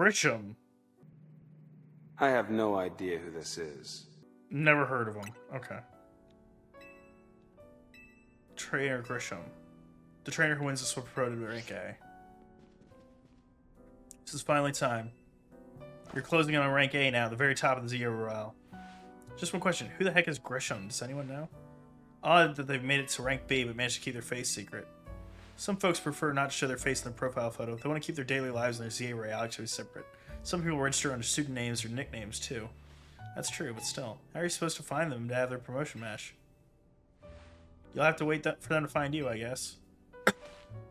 Grisham. I have no idea who this is. Never heard of him. Okay. Trainer Grisham. The trainer who wins this will be promoted to rank A. This is finally time. You're closing in on rank A now, at the very top of the Royale. Just one question. Who the heck is Grisham? Does anyone know? Odd that they've made it to rank B but managed to keep their face secret. Some folks prefer not to show their face in their profile photo. They want to keep their daily lives and their Royale actually separate. Some people register under pseudonyms or nicknames too. That's true, but still. How are you supposed to find them to have their promotion match? You'll have to wait for them to find you, I guess.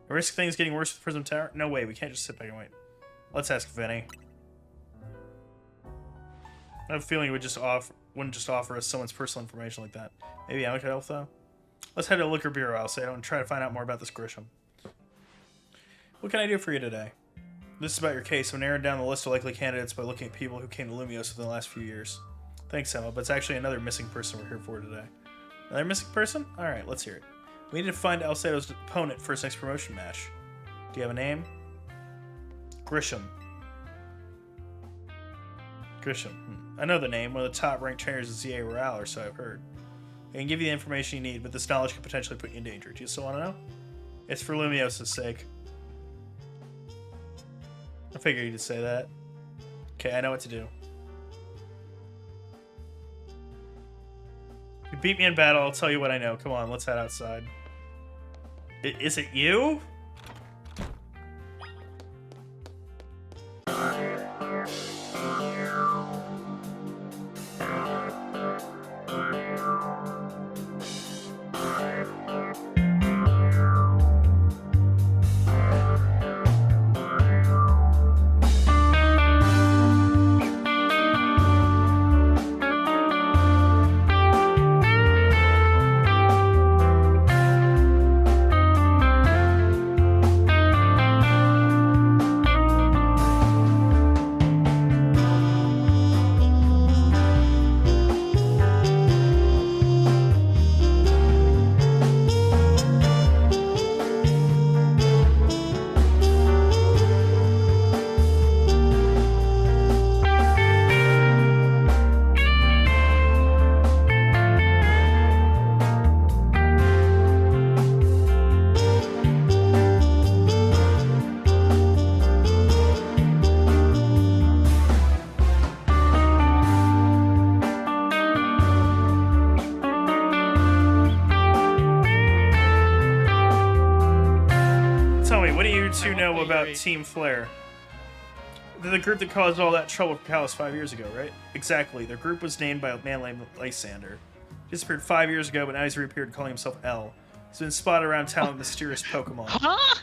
Risk things getting worse with Prism Tower? No way, we can't just sit back and wait. Let's ask Vinny. I have a feeling he wouldn't just offer us someone's personal information like that. Maybe I could help, though? Let's head to the Liquor Bureau, I'll say, and try to find out more about this Grisham. What can I do for you today? This is about your case. I'm narrowing down the list of likely candidates by looking at people who came to Lumios within the last few years. Thanks, Emma, but it's actually another missing person we're here for today. Another missing person? Alright, let's hear it. We need to find Alcedo's opponent for his next promotion match. Do you have a name? Grisham. Grisham. I know the name. One of the top-ranked trainers in ZA Royale, or so I've heard. I can give you the information you need, but this knowledge could potentially put you in danger. Do you still want to know? It's for Lumios' sake. I figured you'd say that. Okay, I know what to do. You beat me in battle, I'll tell you what I know. Come on, let's head outside. Is it you? About Team Flare. They're the group that caused all that trouble for Callus 5 years ago, right? Exactly. Their group was named by a man named Lysander. He disappeared 5 years ago, but now he's reappeared calling himself L. He's been spotted around town with mysterious Pokemon. Huh?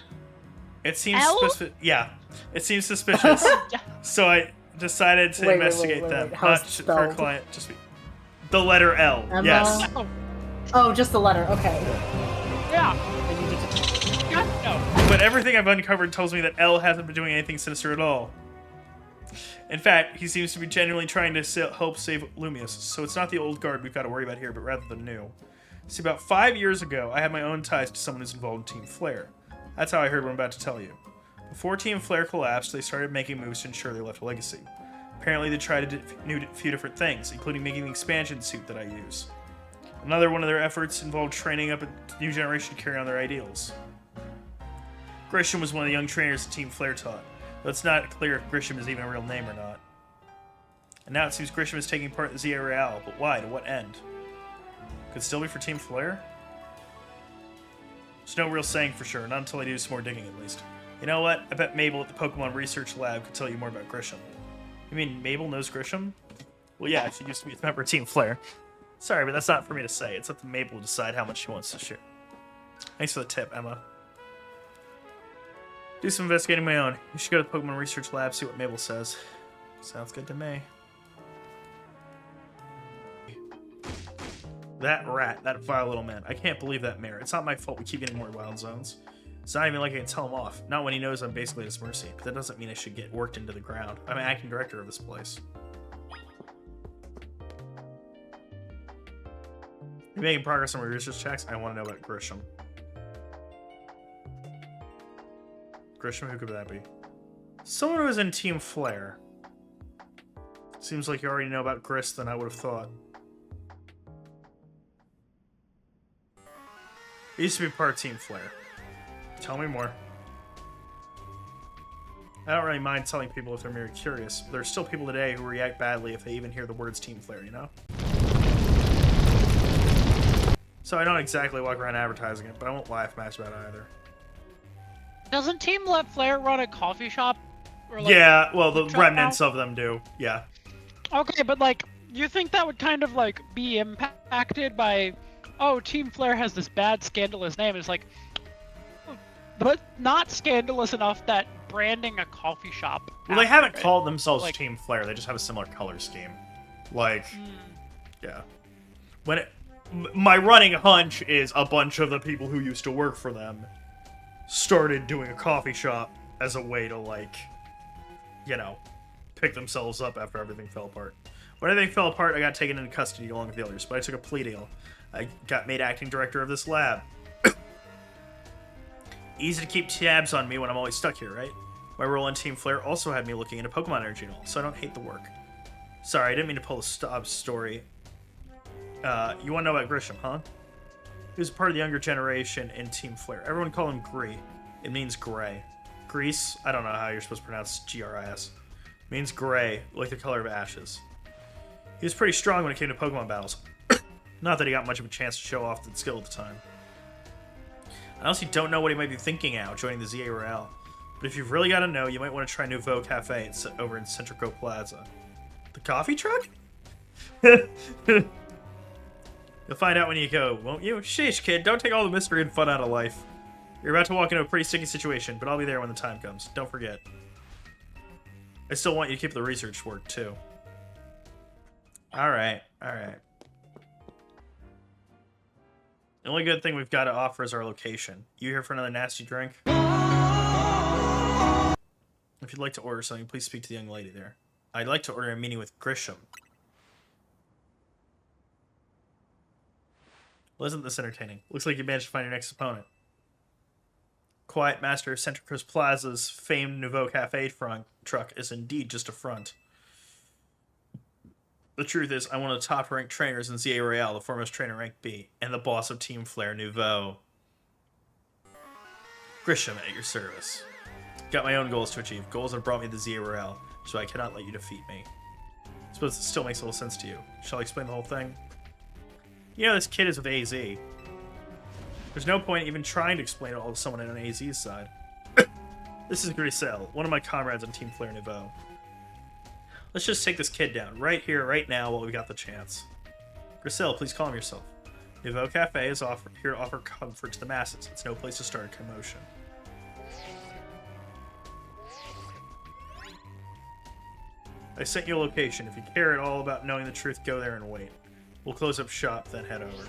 It seems suspicious. Yeah, it seems suspicious. So I decided to investigate them. Not for a client, just the letter L. Emma? Yes. Oh, just the letter. Okay. Yeah. No. But everything I've uncovered tells me that L hasn't been doing anything sinister at all. In fact, he seems to be genuinely trying to help save Lumios, so it's not the old guard we've got to worry about here, but rather the new. See, about 5 years ago, I had my own ties to someone who's involved in Team Flare. That's how I heard what I'm about to tell you. Before Team Flare collapsed, they started making moves to ensure they left a legacy. Apparently, they tried to do a few different things, including making the expansion suit that I use. Another one of their efforts involved training up a new generation to carry on their ideals. Grisham was one of the young trainers that Team Flare taught, though it's not clear if Grisham is even a real name or not. And now it seems Grisham is taking part in the ZA Royale, but why? To what end? Could it still be for Team Flare? There's no real saying for sure, not until I do some more digging at least. You know what? I bet Mabel at the Pokemon Research Lab could tell you more about Grisham. You mean Mabel knows Grisham? Well, yeah, she used to be a member of Team Flare. Sorry, but that's not for me to say. It's up to Mabel to decide how much she wants to share. Thanks for the tip, Emma. Do some investigating of my own. You should go to the Pokemon Research Lab, see what Mabel says. Sounds good to me. That rat, that vile little man. I can't believe that mayor. It's not my fault we keep getting more wild zones. It's not even like I can tell him off. Not when he knows I'm basically at his mercy. But that doesn't mean I should get worked into the ground. I'm an acting director of this place. You making progress on my research checks? I want to know about Grisham. Grisham, who could that be? Someone who was in Team Flare. Seems like you already know about Grist than I would have thought. It used to be part of Team Flare. Tell me more. I don't really mind telling people if they're merely curious, but there's still people today who react badly if they even hear the words Team Flare, you know? So I don't exactly walk around advertising it, but I won't laugh much about it either. Doesn't Team Let Flare run a coffee shop? Or like Yeah, well, the truck remnants now? of them do, yeah. Okay, but like, you think that would kind of like be impacted by, oh, Team Flare has this bad, scandalous name? It's like, but not scandalous enough that branding a coffee shop. Well, they haven't after it- called themselves like- Team Flare, they just have a similar color scheme. Like, yeah. When it, my running hunch is a bunch of the people who used to work for them started doing a coffee shop as a way to, like, you know, pick themselves up after everything fell apart. When everything fell apart, I got taken into custody along with the others, but I took a plea deal. I got made acting director of this lab. Easy to keep tabs on me when I'm always stuck here, right? My role in Team Flare also had me looking into Pokemon energy and all, so I don't hate the work. Sorry, I didn't mean to pull a story. You want to know about Grisham, huh? He was part of the younger generation in Team Flare. Everyone call him Gree. It means gray. Grease? I don't know how you're supposed to pronounce G-R-I-S. Means gray, like the color of ashes. He was pretty strong when it came to Pokemon battles. Not that he got much of a chance to show off the skill at the time. I honestly don't know what he might be thinking now, joining the ZA Royale. But if you've really got to know, you might want to try Nouveau Cafe over in Centrico Plaza. The coffee truck? You'll find out when you go, won't you? Sheesh, kid, don't take all the mystery and fun out of life. You're about to walk into a pretty sticky situation, but I'll be there when the time comes. Don't forget. I still want you to keep the research work, too. Alright, alright. The only good thing we've got to offer is our location. You here for another nasty drink? If you'd like to order something, please speak to the young lady there. I'd like to order a meeting with Grisham. Well, isn't this entertaining? Looks like you managed to find your next opponent. Quiet master of Centricus Plaza's famed Nouveau Cafe truck is indeed just a front. The truth is, I'm one of the top-ranked trainers in ZA Royale, the foremost trainer rank B, and the boss of Team Flare Nouveau. Grisham at your service. Got my own goals to achieve. Goals have brought me to ZA Royale, so I cannot let you defeat me. I suppose it still makes a little sense to you. Shall I explain the whole thing? You know, this kid is with AZ. There's no point even trying to explain it all to someone on AZ's side. This is Grisel, one of my comrades on Team Flare Nouveau. Let's just take this kid down, right here, right now, while we got the chance. Grisel, please calm yourself. Nouveau Cafe is here to offer comfort to the masses. It's no place to start a commotion. I sent you a location. If you care at all about knowing the truth, go there and wait. We'll close up shop, then head over.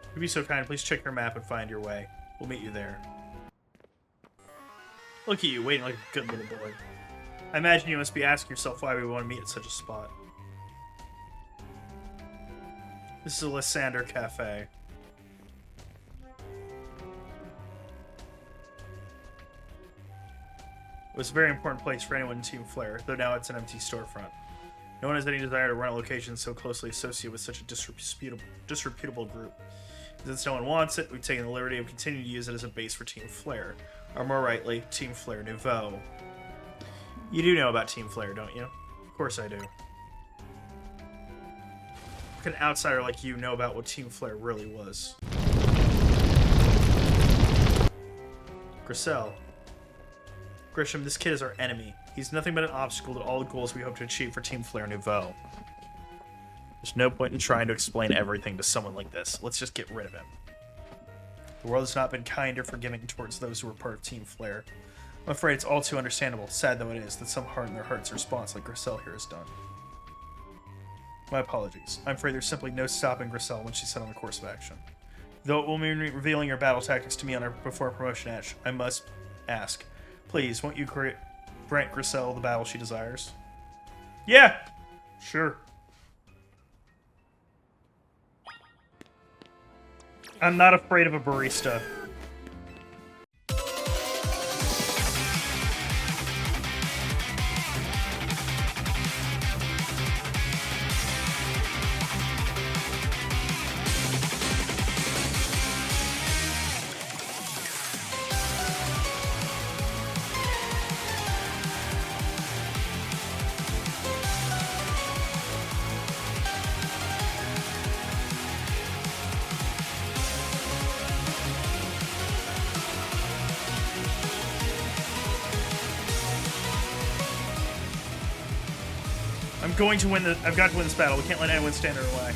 If you'd be so kind, please check your map and find your way. We'll meet you there. Look at you, waiting like a good little boy. I imagine you must be asking yourself why we want to meet at such a spot. This is a Lysander Cafe. It was a very important place for anyone in Team Flare, though now it's an empty storefront. No one has any desire to run a location so closely associated with such a disreputable group. Since no one wants it, we've taken the liberty of continuing to use it as a base for Team Flare, or more rightly, Team Flare Nouveau. You do know about Team Flare, don't you? Of course I do. Can an outsider like you know about what Team Flare really was? Grisel. Grisham, this kid is our enemy. He's nothing but an obstacle to all the goals we hope to achieve for Team Flare Nouveau. There's no point in trying to explain everything to someone like this. Let's just get rid of him. The world has not been kind or forgiving towards those who are part of Team Flare. I'm afraid it's all too understandable, sad though it is, that some heart in their hearts response like Grisel here has done. My apologies. I'm afraid there's simply no stopping Grisel when she's set on the course of action. Though it will mean revealing your battle tactics to me on our before promotion match, I must ask, please, won't you grant Grisel the battle she desires? Yeah! Sure. I'm not afraid of a barista. going to win the. I've got to win this battle. We can't let anyone stand in our way.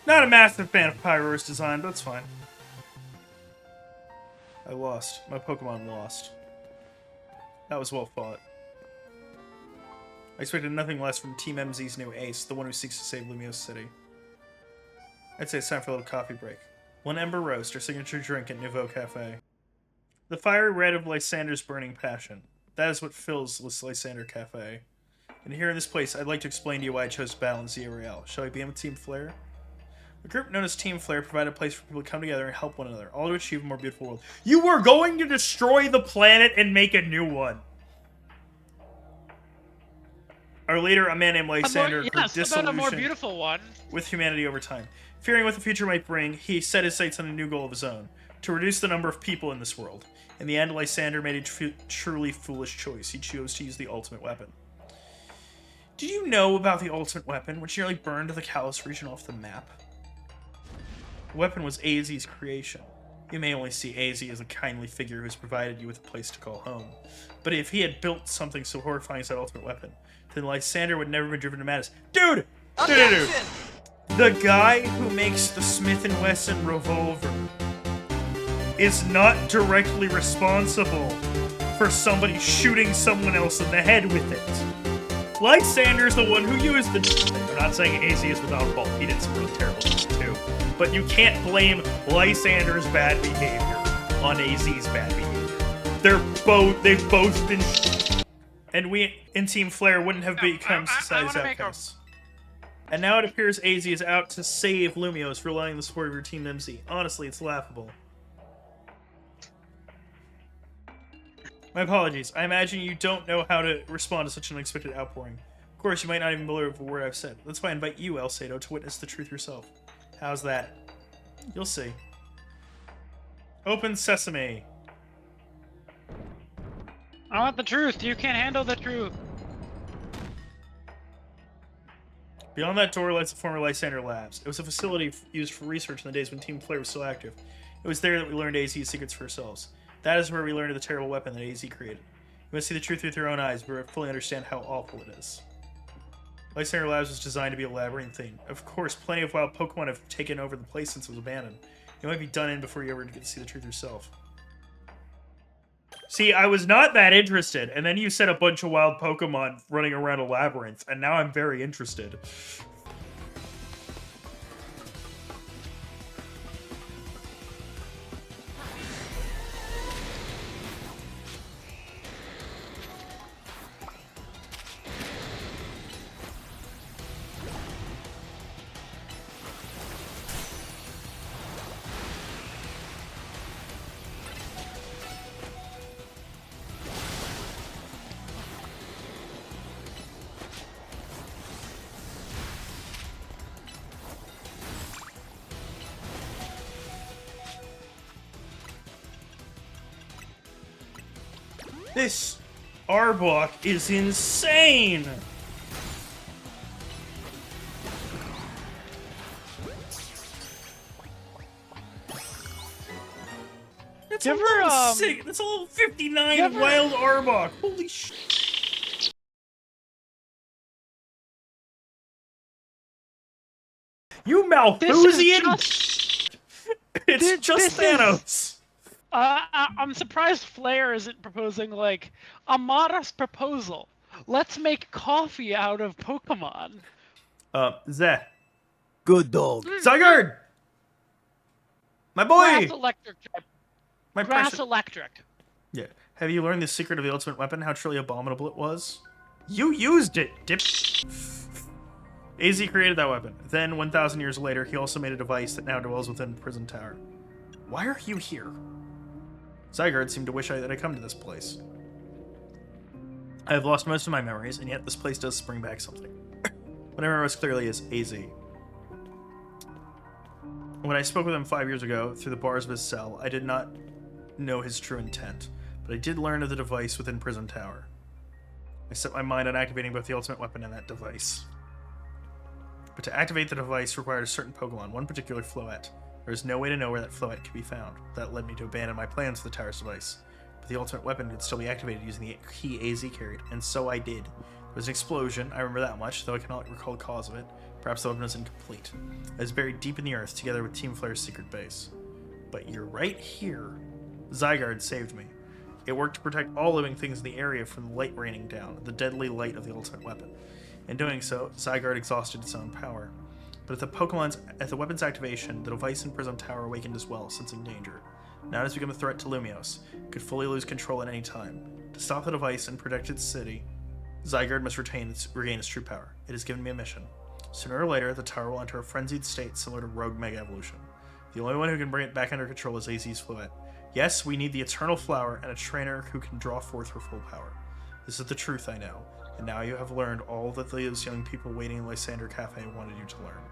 Not a massive fan of Pyro's design, but it's fine. I lost. My Pokemon lost. That was well fought. I expected nothing less from Team MZ's new ace, the one who seeks to save Lumiose City. I'd say it's time for a little coffee break. One Ember Roast, our signature drink at Nouveau Cafe. The fiery red of Lysander's burning passion. That is what fills this Lysander Cafe. And here in this place, I'd like to explain to you why I chose to battle in TechyOracle. Shall I begin with Team Flare? The group known as Team Flare provided a place for people to come together and help one another, all to achieve a more beautiful world. You were going to destroy the planet and make a new one! Our leader, a man named Lysander, grew disillusioned a more beautiful one with humanity over time. Fearing what the future might bring, he set his sights on a new goal of his own, to reduce the number of people in this world. In the end, Lysander made a truly foolish choice. He chose to use the ultimate weapon. Did you know about the ultimate weapon, which nearly burned the Kalos region off the map? The weapon was AZ's creation. You may only see AZ as a kindly figure who has provided you with a place to call home. But if he had built something so horrifying as that ultimate weapon, then Lysander would never have been driven to madness. Dude! The guy who makes the Smith & Wesson revolver is not directly responsible for somebody shooting someone else in the head with it. Lysander's the one who used the... I'm not saying AZ is without fault. He did some really terrible things too. But you can't blame Lysander's bad behavior on AZ's bad behavior. They've both been... And we in Team Flare wouldn't have become society's outcasts. And now it appears AZ is out to save Lumiose, relying on the support of your Team MZ. Honestly, it's laughable. My apologies. I imagine you don't know how to respond to such an unexpected outpouring. Of course, you might not even believe a word I've said. That's why I invite you, El Sato, to witness the truth yourself. How's that? You'll see. Open sesame. I want the truth. You can't handle the truth. Beyond that door lies the former Lysander Labs. It was a facility used for research in the days when Team Flare was still active. It was there that we learned AZ's secrets for ourselves. That is where we learned of the terrible weapon that AZ created. You must see the truth with your own eyes, but fully understand how awful it is. Lysander Labs was designed to be a labyrinthine. Of course, plenty of wild Pokemon have taken over the place since it was abandoned. You might be done in before you ever get to see the truth yourself. See, I was not that interested, and then you said a bunch of wild Pokemon running around a labyrinth, and now I'm very interested. This Arbok is insane! That's a level 6. That's a level 59 wild Arbok. Holy shit. You Malthusian! It's just Thanos. I'm surprised Flare isn't proposing, like, a modest proposal. Let's make coffee out of Pokemon. Zeh. Good dog. Zygarde! My Grass boy! electric type. My Grass precious... electric. Yeah. Have you learned the secret of the ultimate weapon? How truly abominable it was? You used it, dip. AZ created that weapon. Then, 1,000 years later, he also made a device that now dwells within Prison Tower. Why are you here? Zygarde seemed to wish that I'd come to this place. I have lost most of my memories, and yet this place does spring back something. What I remember most clearly is AZ. When I spoke with him 5 years ago, through the bars of his cell, I did not know his true intent, but I did learn of the device within Prison Tower. I set my mind on activating both the ultimate weapon and that device. But to activate the device required a certain Pokemon, one particular Floette. There was no way to know where that Floette could be found. That led me to abandon my plans for the tower's device. But the ultimate weapon could still be activated using the key AZ carried, and so I did. There was an explosion, I remember that much, though I cannot recall the cause of it. Perhaps the weapon was incomplete. It was buried deep in the earth, together with Team Flare's secret base. But you're right here. Zygarde saved me. It worked to protect all living things in the area from the light raining down, the deadly light of the ultimate weapon. In doing so, Zygarde exhausted its own power. But at the weapon's activation, the device in Prison Tower awakened as well, sensing danger. Now it has become a threat to Lumiose. It could fully lose control at any time. To stop the device and protect its city, Zygarde must regain its true power. It has given me a mission. Sooner or later, the tower will enter a frenzied state similar to Rogue Mega Evolution. The only one who can bring it back under control is AZ's Floette. Yes, we need the Eternal Flower and a trainer who can draw forth her full power. This is the truth, I know. And now you have learned all that those young people waiting in Lysander Cafe wanted you to learn.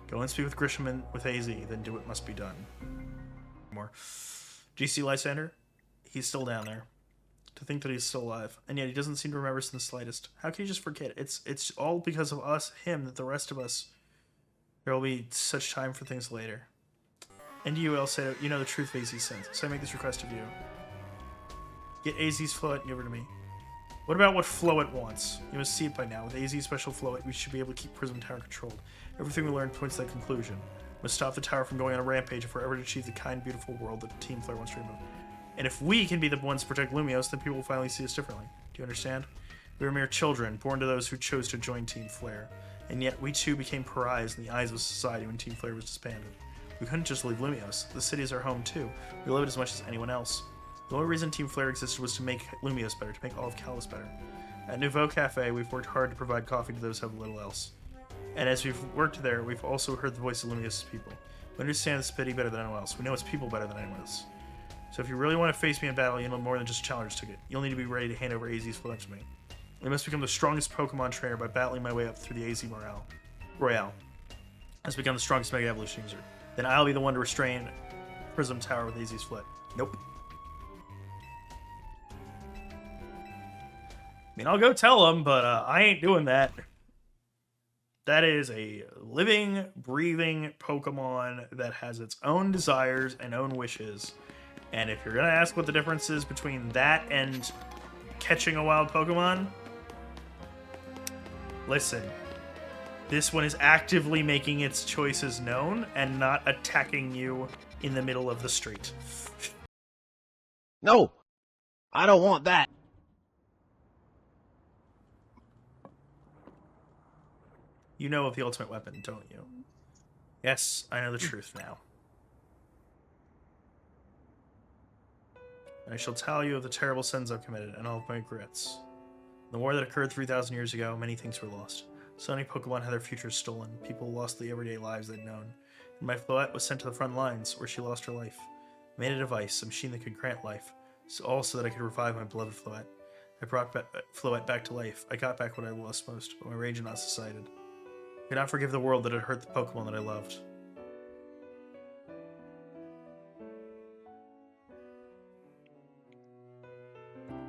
Go and speak with Grisham and with AZ, then do what must be done. More. Do you see Lysander? He's still down there. To think that he's still alive, and yet he doesn't seem to remember us in the slightest. How can you just forget? It's all because of us, him, that the rest of us... There will be such time for things later. And you, Elsato, you know the truth of AZ's sins, so I make this request of you. Get AZ's Floette and give her to me. What about what Floette wants? You must see it by now. With AZ's special Floette, we should be able to keep Prison Tower controlled. Everything we learned points to that conclusion. We must stop the tower from going on a rampage if we're ever to achieve the kind, beautiful world that Team Flare wants to dream of. And if we can be the ones to protect Lumiose, then people will finally see us differently. Do you understand? We were mere children, born to those who chose to join Team Flare. And yet we too became pariahs in the eyes of society when Team Flare was disbanded. We couldn't just leave Lumiose. The city is our home too. We love it as much as anyone else. The only reason Team Flare existed was to make Lumiose better, to make all of Kalos better. At Nouveau Cafe, we've worked hard to provide coffee to those who have little else. And as we've worked there, we've also heard the voice of Lumiose's people. We understand this city better than anyone else. We know its people better than anyone else. So if you really want to face me in battle, you need more than just a challenge ticket. You'll need to be ready to hand over AZ's Floette to me. I must become the strongest Pokemon trainer by battling my way up through the AZ Royale. I must become the strongest Mega Evolution user. Then I'll be the one to restrain Prism Tower with AZ's Floette. Nope. I mean, I'll go tell him, but I ain't doing that. That is a living, breathing Pokemon that has its own desires and own wishes. And if you're going to ask what the difference is between that and catching a wild Pokemon, listen. This one is actively making its choices known and not attacking you in the middle of the street. No! I don't want that! You know of the ultimate weapon, don't you? Yes, I know the truth now. I shall tell you of the terrible sins I've committed and all of my regrets. In the war that occurred 3,000 years ago, many things were lost. So many Pokemon had their futures stolen. People lost the everyday lives they'd known. And my Floette was sent to the front lines, where she lost her life. I made a device, a machine that could grant life, all so that I could revive my beloved Floette. I brought Floette back to life. I got back what I lost most, but my rage had not subsided. I could not forgive the world that had hurt the Pokemon that I loved.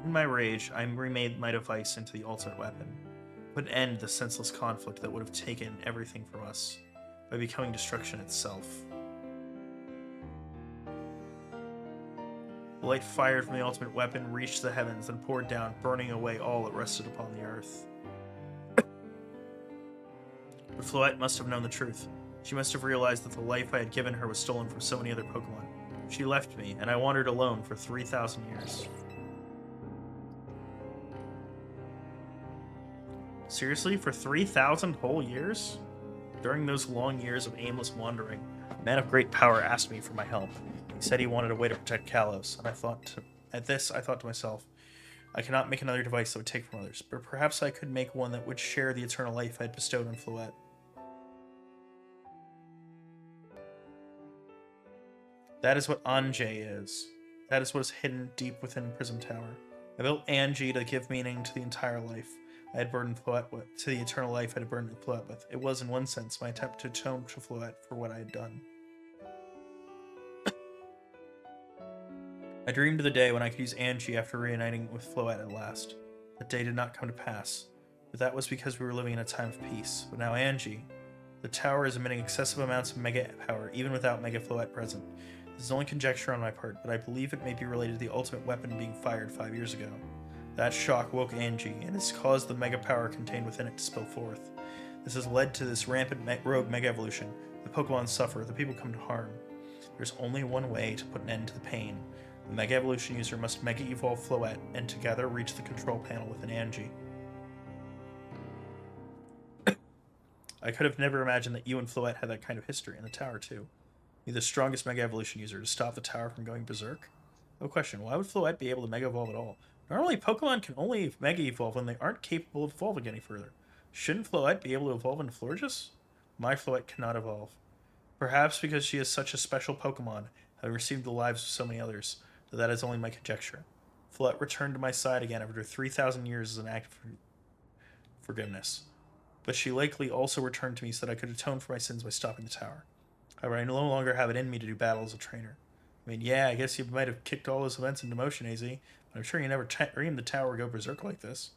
In my rage, I remade my device into the ultimate weapon. Put an end to the senseless conflict that would have taken everything from us, by becoming destruction itself. The light fired from the ultimate weapon reached the heavens and poured down, burning away all that rested upon the earth. But Floette must have known the truth. She must have realized that the life I had given her was stolen from so many other Pokemon. She left me, and I wandered alone for 3,000 years. Seriously? For 3,000 whole years? During those long years of aimless wandering, A man of great power asked me for my help. He said he wanted a way to protect Kalos, and I thought to myself, I cannot make another device that would take from others, but perhaps I could make one that would share the eternal life I had bestowed on Floette. That is what Anjay is. That is what is hidden deep within Prism Tower. I built Angie to give meaning to the entire life I had burdened Floette with, to the eternal life I had burdened Floette with. It was, in one sense, my attempt to atone to Floette for what I had done. I dreamed of the day when I could use Angie after reuniting with Floette at last. That day did not come to pass, but that was because we were living in a time of peace. But now Angie, the tower is emitting excessive amounts of mega power, even without Mega Floette present. This is only conjecture on my part, but I believe it may be related to the ultimate weapon being fired 5 years ago. That shock woke Angie, and has caused the mega power contained within it to spill forth. This has led to this rampant rogue mega evolution. The Pokemon suffer, the people come to harm. There's only one way to put an end to the pain. The Mega Evolution user must Mega Evolve Floette, and together reach the control panel within Angie. I could have never imagined that you and Floette had that kind of history in the tower, too. You're the strongest Mega Evolution user to stop the tower from going berserk? No question, why would Floette be able to Mega Evolve at all? Normally, Pokemon can only Mega Evolve when they aren't capable of evolving any further. Shouldn't Floette be able to evolve into Florges? My Floette cannot evolve. Perhaps because she is such a special Pokemon, having received the lives of so many others, though that is only my conjecture. Floette returned to my side again after 3,000 years as an act of forgiveness. But she likely also returned to me so that I could atone for my sins by stopping the tower. However, I no longer have it in me to do battle as a trainer. I mean, yeah, I guess you might have kicked all those events into motion, AZ, but I'm sure you never dreamed the tower would go berserk like this.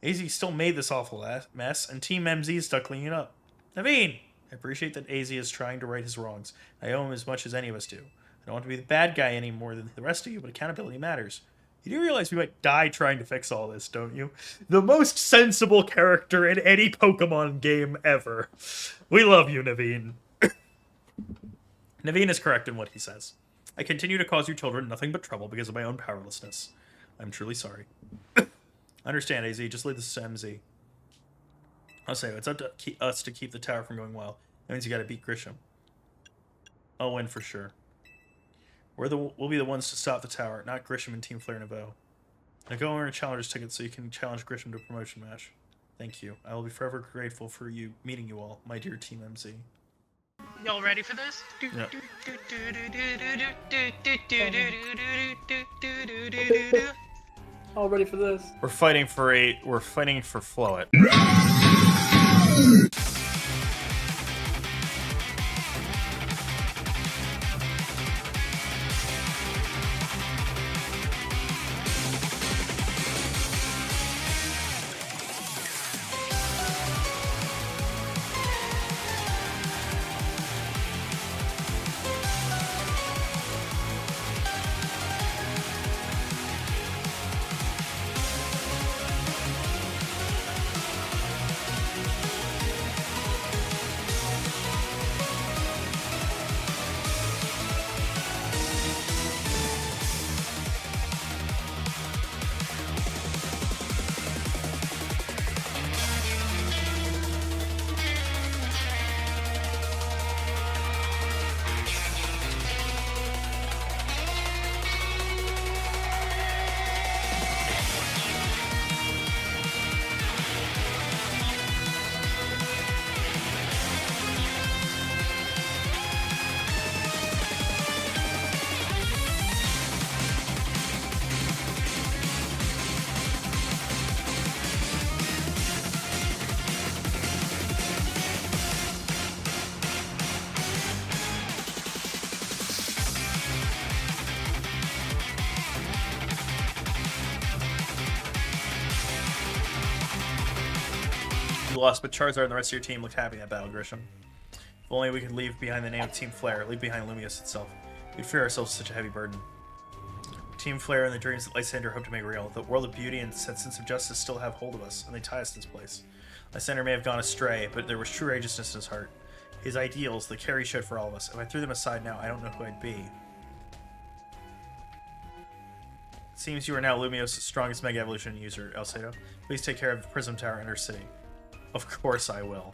AZ still made this awful mess, and Team MZ is stuck cleaning it up. Naveen! I appreciate that AZ is trying to right his wrongs. I owe him as much as any of us do. I don't want to be the bad guy any more than the rest of you, but accountability matters. You do realize we might die trying to fix all this, don't you? The most sensible character in any Pokemon game ever. We love you, Naveen. Naveen is correct in what he says. I continue to cause you children nothing but trouble because of my own powerlessness. I'm truly sorry. Understand, AZ. Just leave this to MZ. I'll say it's up to us to keep the tower from going wild. That means you gotta beat Grisham. I'll win for sure. We'll be the ones to stop the tower, not Grisham and Team Flare Nouveau. Now go earn a challenger's ticket so you can challenge Grisham to a promotion match. Thank you. I will be forever grateful for you meeting you all, my dear Team MZ. Y'all ready for this? Yep. All ready for this. We're fighting for Floette. You lost, but Charizard and the rest of your team looked happy in that battle, Grisham. If only we could leave behind the name of Team Flare, leave behind Lumious itself. We'd fear ourselves such a heavy burden. Team Flare and the dreams that Lysander hoped to make real. The world of beauty and sense of justice still have hold of us, and they tie us to this place. Lysander may have gone astray, but there was true courageousness in his heart. His ideals, the care he showed for all of us. If I threw them aside now, I don't know who I'd be. It seems you are now Lumios' strongest Mega Evolution user, Alcedo. Please take care of the Prism Tower Inner City. Of course I will.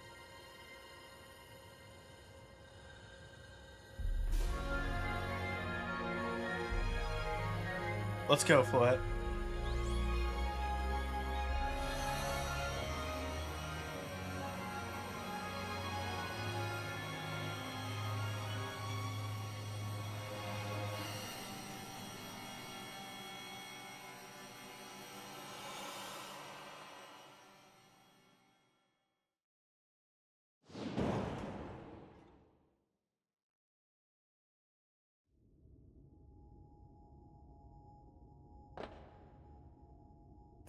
Let's go, Floette.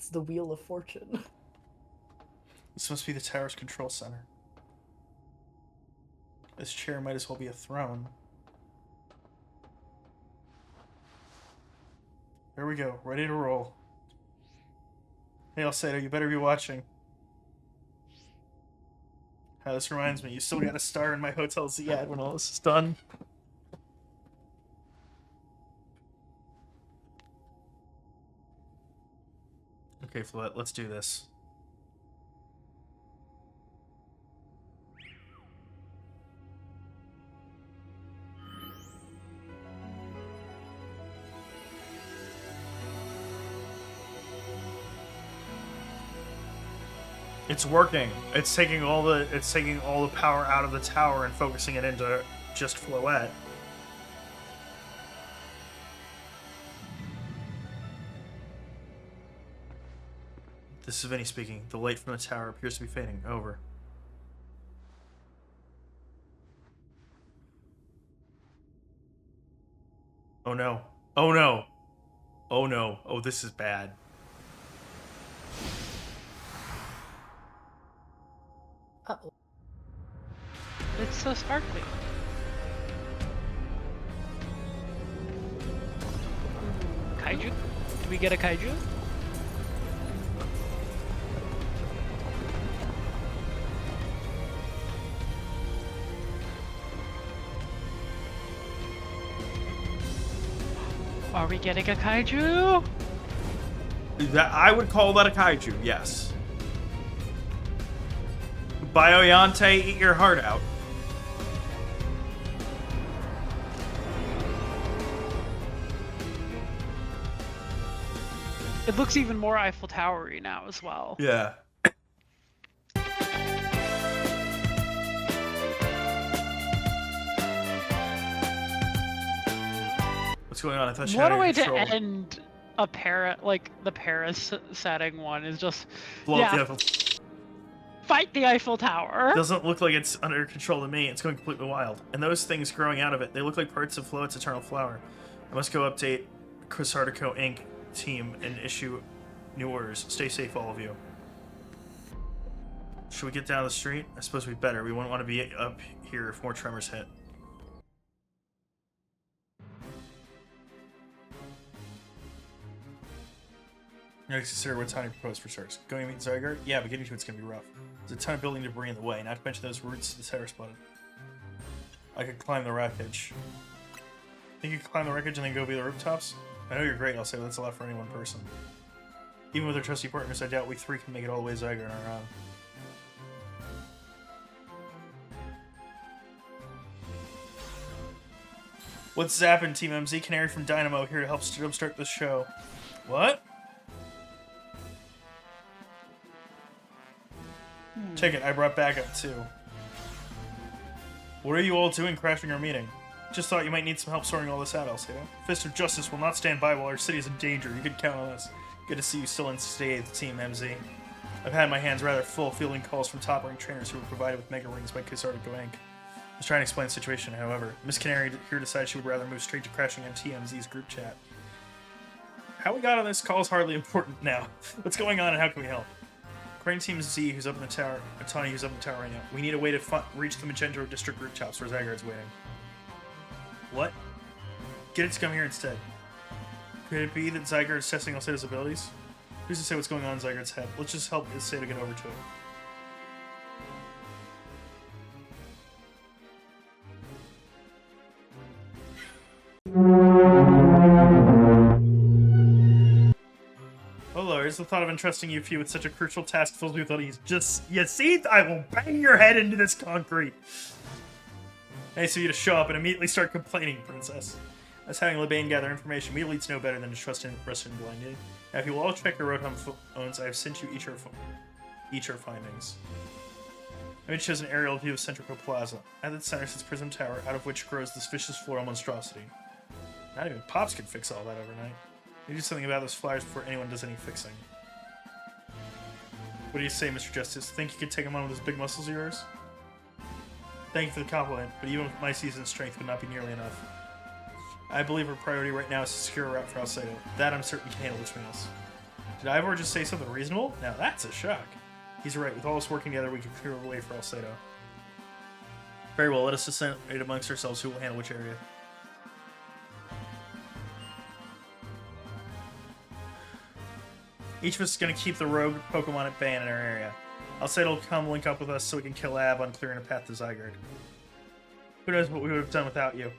It's the Wheel of Fortune. This must be the tower's control center. This chair might as well be a throne. There we go, ready to roll. Hey, Alcedo, you better be watching. This reminds me, you still got a star in my Hotel Z ad when all this is done. Okay, Floette, let's do this. It's working. It's taking all the power out of the tower and focusing it into just Floette. This is Vinny speaking. The light from the tower appears to be fading. Over. Oh no. Oh no. Oh no. Oh, this is bad. Uh-oh. It's so sparkly. Kaiju? Did we get a kaiju? Are we getting a kaiju? That I would call that a kaiju, yes. Bioyante, eat your heart out. It looks even more Eiffel Tower-y now as well. Yeah. What's going on? I thought she What had a way control. to end a the Paris setting one is just Blow up yeah, the Eiffel. fight the Eiffel Tower. Doesn't look like it's under control to me. It's going completely wild. And those things growing out of it, they look like parts of Floette's eternal flower. I must go update TechyOracle Inc. team and issue new orders. Stay safe, all of you. Should we get down the street? I suppose we better. We wouldn't want to be up here if more tremors hit. Next, consider what time you propose for starts. Going to meet Zygarde? Yeah, but getting to it's going to be rough. There's a ton of building debris in the way, not to mention those roots the tower spotted. I could climb the wreckage. Think you could climb the wreckage and then go via the rooftops? I know you're great, I'll say, but that's a lot for any one person. Even with our trusty partners, I doubt we three can make it all the way to Zygarde on our own. What's zappin', Team MZ? Canary from Dynamo here to help jumpstart the show. What? Check it, I brought backup too. What are you all doing crashing our meeting? Just thought you might need some help sorting all this out, Alcedo. Fist of Justice will not stand by while our city is in danger. You can count on us. Good to see you still unscathed, Team MZ. I've had my hands rather full fielding calls from top-ranked trainers who were provided with Mega Rings by TechyOracle Inc. I was trying to explain the situation, however. Miss Canary here decided she would rather move straight to crashing on TMZ's group chat. How we got on this call is hardly important now. What's going on and how can we help? According to Team Z, who's up in the tower, Tawny, who's up in the tower right now, we need a way to reach the Magento District rooftops where Zygarde's waiting. What? Get it to come here instead. Could it be that Zygarde is testing Alcedo's abilities? Who's to say what's going on in Zygarde's head? Let's just help Alcedo get over to it. Oh Lord, it's the thought of entrusting you few with such a crucial task fills me with unease. Just, you see, I will bang your head into this concrete. Nice of you to show up and immediately start complaining, Princess. As having Lebain gather information, me leads no better than to trust in Rustin blindly. Now, if you will all check your Roadham phones, I have sent you each our findings. Image shows an aerial view of Centrico Plaza. At its center sits Prism Tower, out of which grows this vicious floral monstrosity. Not even Pops could fix all that overnight. We do something about those flyers before anyone does any fixing. What do you say, Mr. Justice? Think you could take him on with those big muscles of yours? Thank you for the compliment, but even with my seasoned strength would not be nearly enough. I believe our priority right now is to secure a route for Alcedo. That I'm certain can handle between us. Did Ivor just say something reasonable? Now that's a shock. He's right. With all us working together, we can clear a way for Alcedo. Very well. Let us decide amongst ourselves who will handle which area. Each of us is going to keep the rogue Pokemon at bay in our area. Alcedo will come link up with us so we can kill Ab on clearing a path to Zygarde. Who knows what we would have done without you?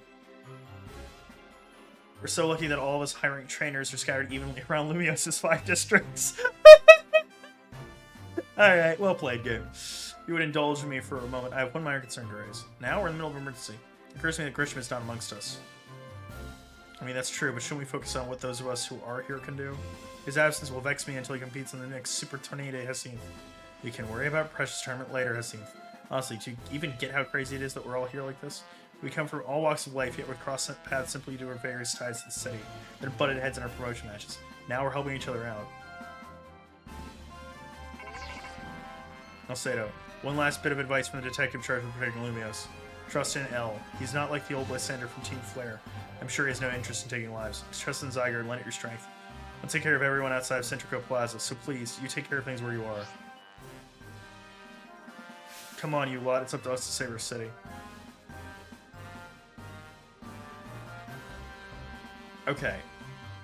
We're so lucky that all of us high-ranked trainers are scattered evenly around Lumios's 5 districts. Alright, well played, game. You would indulge me for a moment. I have one minor concern to raise. Now we're in the middle of an emergency. It occurs to me that Grisham is not amongst us. I mean, that's true, but shouldn't we focus on what those of us who are here can do? His absence will vex me until he competes in the next Super Tornado Hyacinth. We can worry about Precious Tournament later, Hyacinth. Honestly, do you even get how crazy it is that we're all here like this? We come from all walks of life, yet we're cross paths simply due to our various ties to the city. Then butted heads in our promotion matches. Now we're helping each other out. Alcedo, one last bit of advice from the detective charged with protecting Lumios. Trust in L. He's not like the old Lysander from Team Flare. I'm sure he has no interest in taking lives. Just trust in Zygarde and lend it your strength. I'll take care of everyone outside of Centrico Plaza, so please, you take care of things where you are. Come on, you lot. It's up to us to save our city. Okay.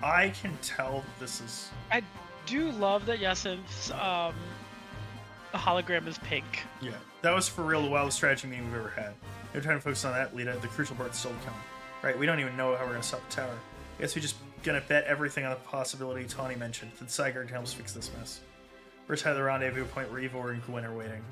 I can tell that this is... I do love that Yasin's hologram is pink. Yeah, that was for real the wildest strategy meeting we've ever had. We're trying to focus on that, Lita. The crucial part's still to come. Right, we don't even know how we're going to stop the tower. I guess we just gonna bet everything on the possibility Tawny mentioned, that Zygarde helps fix this mess. First, head to the rendezvous point where Eivor and Gwyn are waiting.